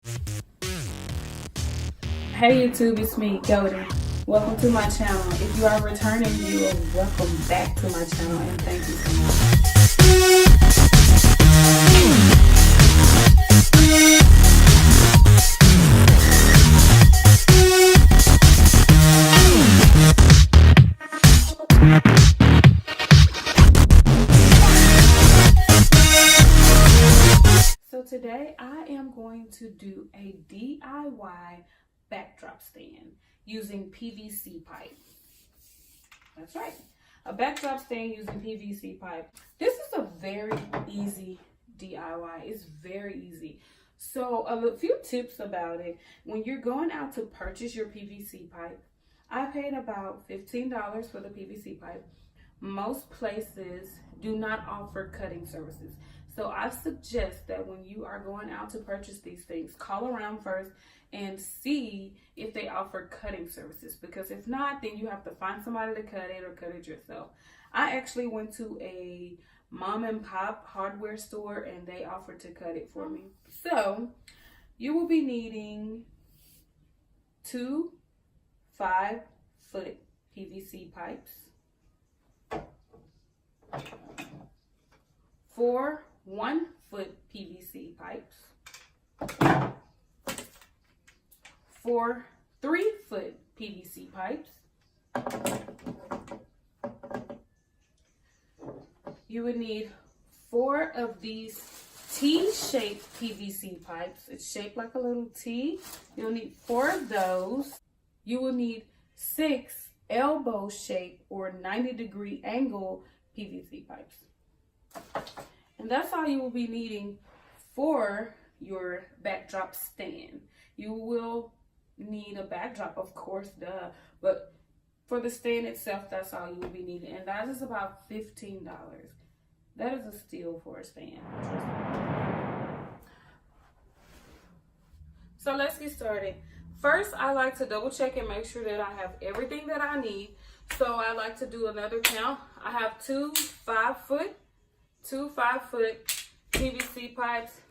Hey YouTube, it's me, Golden. Welcome to my channel. If you are a returning viewer, welcome back to my channel and thank you so much. So today I am going to do a DIY backdrop stand using PVC pipe. That's right, a backdrop stand using PVC pipe. This is a very easy DIY. It's very easy. So a few tips about it. When you're going out to purchase your PVC pipe, I paid about $15 for the PVC pipe. Most places do not offer cutting services. So I suggest that when you are going out to purchase these things, call around first and see if they offer cutting services, because if not, then you have to find somebody to cut it or cut it yourself. I actually went to a mom and pop hardware store and they offered to cut it for me. So you will be needing 2 5-foot PVC pipes, 4 1-foot PVC pipes, 4 3-foot PVC pipes. You would need 4 of these T-shaped PVC pipes. It's shaped like a little T. You'll need 4 of those. You will need 6 elbow-shaped or 90-degree angle PVC pipes. And that's all you will be needing for your backdrop stand. You will need a backdrop, of course, duh. But for the stand itself, that's all you will be needing. And that is about $15. That is a steal for a stand. So let's get started. First, I like to double check and make sure that I have everything that I need. So I like to do another count. I have 2 5-foot PVC pipes,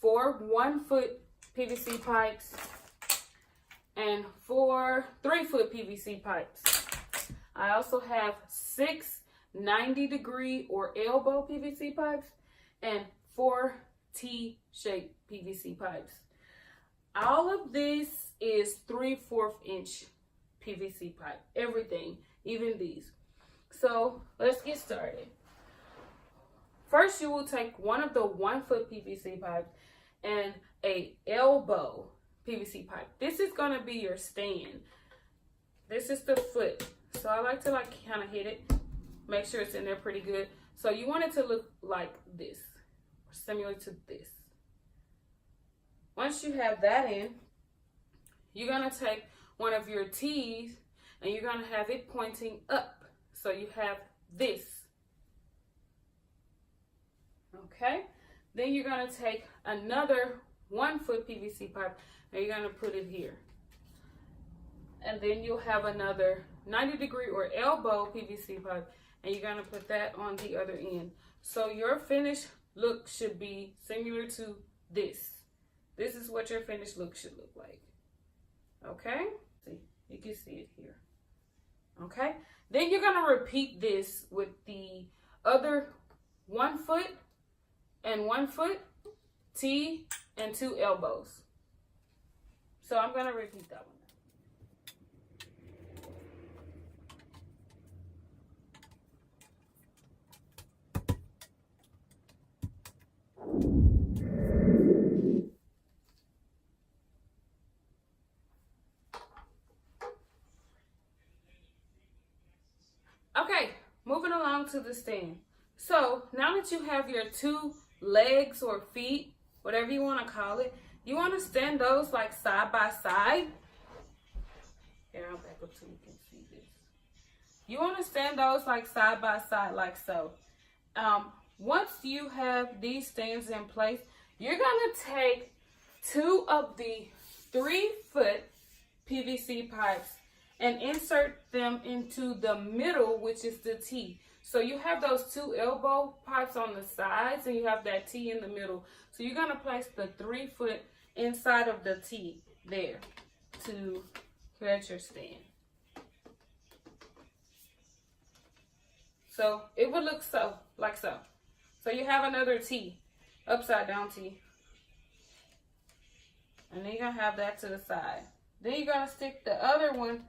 4 1-foot PVC pipes, and 4 3-foot PVC pipes. I also have 6 90-degree or elbow PVC pipes and 4 T-shaped PVC pipes. All of this is 3/4 inch PVC pipe. Everything, even these. So let's get started. First, you will take one of the 1-foot PVC pipes and a elbow PVC pipe. This is going to be your stand. This is the foot. So I like to kind of hit it, make sure it's in there pretty good. So you want it to look like this, similar to this. Once you have that in, you're going to take one of your T's and you're going to have it pointing up. So you have this. Okay? Then you're going to take another 1-foot PVC pipe and you're going to put it here. And then you'll have another 90-degree or elbow PVC pipe and you're going to put that on the other end. So your finished look should be similar to this. This is what your finished look should look like. Okay? See, you can see it here. Okay? Then you're going to repeat this with the other 1-foot and 1-foot, T, and 2 elbows. So I'm going to repeat that one. Okay, moving along to the stand. So now that you have your 2 legs or feet, whatever you want to call it, you want to stand those like side by side. Here, I'll back up so you can see this. You want to stand those like side by side, like so. Once you have these stands in place, you're going to take 2 of the 3-foot PVC pipes and insert them into the middle, which is the T. So you have those 2 elbow pipes on the sides and you have that T in the middle. So you're going to place the 3 foot inside of the T there to create your stand. So it would look like so. So you have another T, upside down T. And then you're going to have that to the side. Then you're going to stick the other one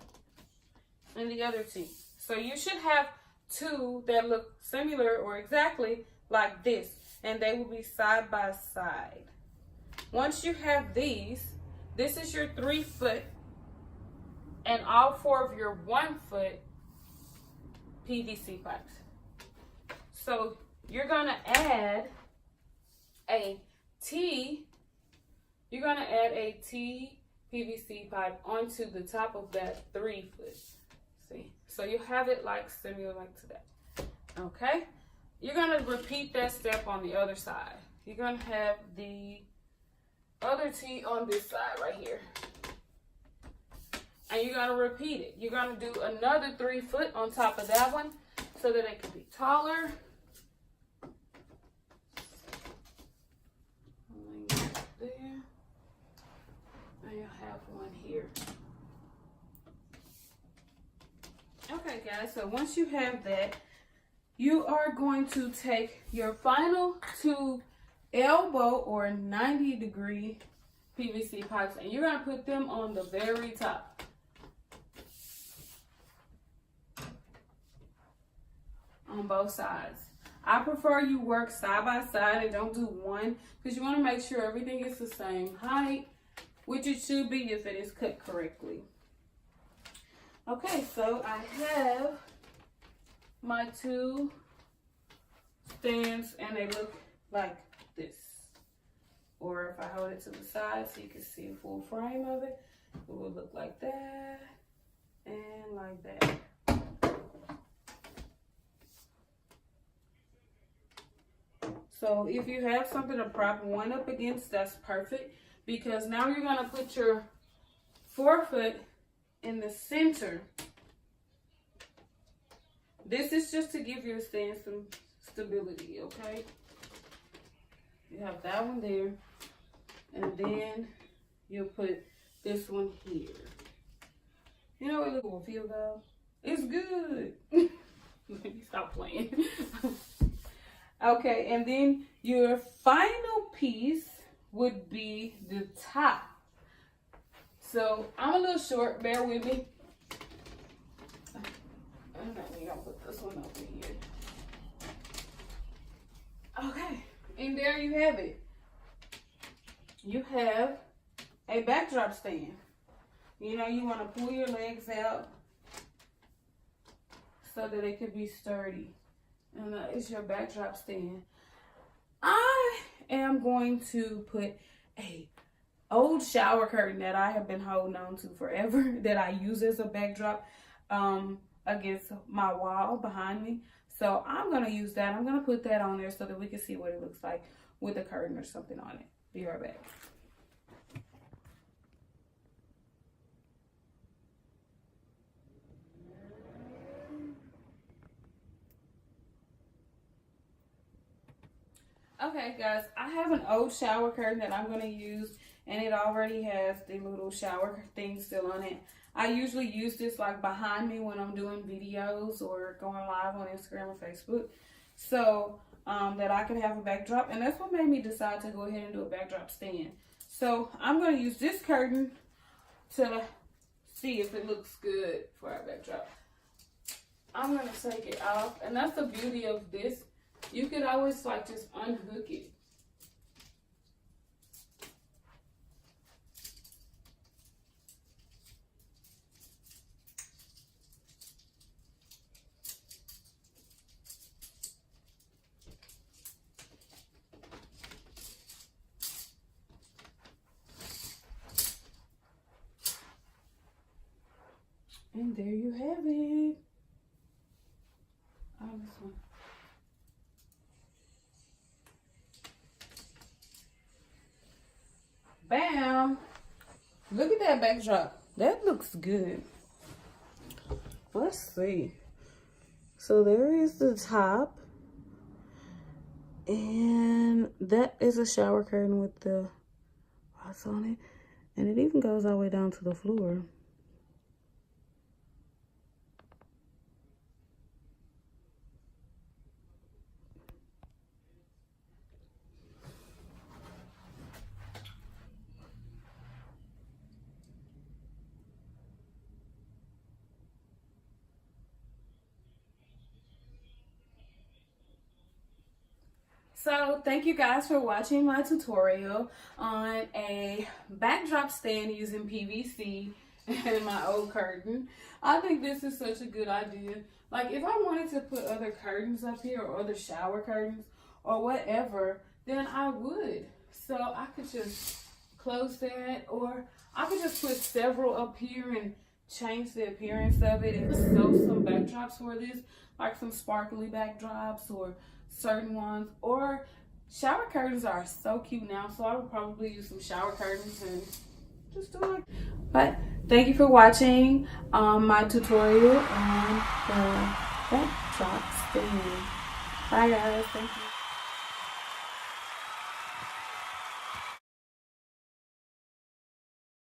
in the other T. So you should have 2 that look similar or exactly like this. And they will be side by side. Once you have these, this is your 3 foot and all 4 of your 1 foot PVC pipes. So you're going to add a T. You're going to add a T PVC pipe onto the top of that 3 foot. See? So you have it like similar like to that. Okay? You're going to repeat that step on the other side. You're going to have the other T on this side right here. And you're going to repeat it. You're going to do another 3 foot on top of that one so that it can be taller. There. And you'll have one here. Okay, guys, so once you have that, you are going to take your final 2 elbow or 90-degree PVC pipes and you're going to put them on the very top. On both sides. I prefer you work side by side and don't do one because you want to make sure everything is the same height, which it should be if it is cut correctly. Okay, so I have my 2 stands and they look like this. Or if I hold it to the side so you can see a full frame of it, it will look like that and like that. So if you have something to prop one up against, that's perfect because now you're going to put your 4 foot in the center. This is just to give your stand some stability, okay? You have that one there, and then you'll put this one here. You know what it will feel though? It's good. Let me stop playing. Okay, and then your final piece would be the top. So I'm a little short, bear with me. And then we're gonna put this one over here. Okay, and there you have it. You have a backdrop stand. You know, you want to pull your legs out so that it can be sturdy. And it's your backdrop stand. I am going to put a old shower curtain that I have been holding on to forever that I use as a backdrop against my wall behind me. So I'm going to use that. I'm going to put that on there so that we can see what it looks like with a curtain or something on it. Be right back. Okay, guys, I have an old shower curtain that I'm going to use, and it already has the little shower thing still on it. I usually use this like behind me when I'm doing videos or going live on Instagram or Facebook, so that I can have a backdrop, and that's what made me decide to go ahead and do a backdrop stand. So I'm going to use this curtain to see if it looks good for our backdrop. I'm going to take it off, and that's the beauty of this. You could always like just unhook it. And there you have it. Oh, this one. Bam! Look at that backdrop. That looks good. Let's see. So there is the top. And that is a shower curtain with the rods on it. And it even goes all the way down to the floor. So thank you guys for watching my tutorial on a backdrop stand using PVC and my old curtain. I think this is such a good idea. Like if I wanted to put other curtains up here or other shower curtains or whatever, then I would. So I could just close that, or I could just put several up here and change the appearance of it and sew some backdrops for this, like some sparkly backdrops or certain ones. Or shower curtains are so cute now, so I would probably use some shower curtains and just do it. But thank you for watching my tutorial on the backdrop stand. Bye guys, thank you.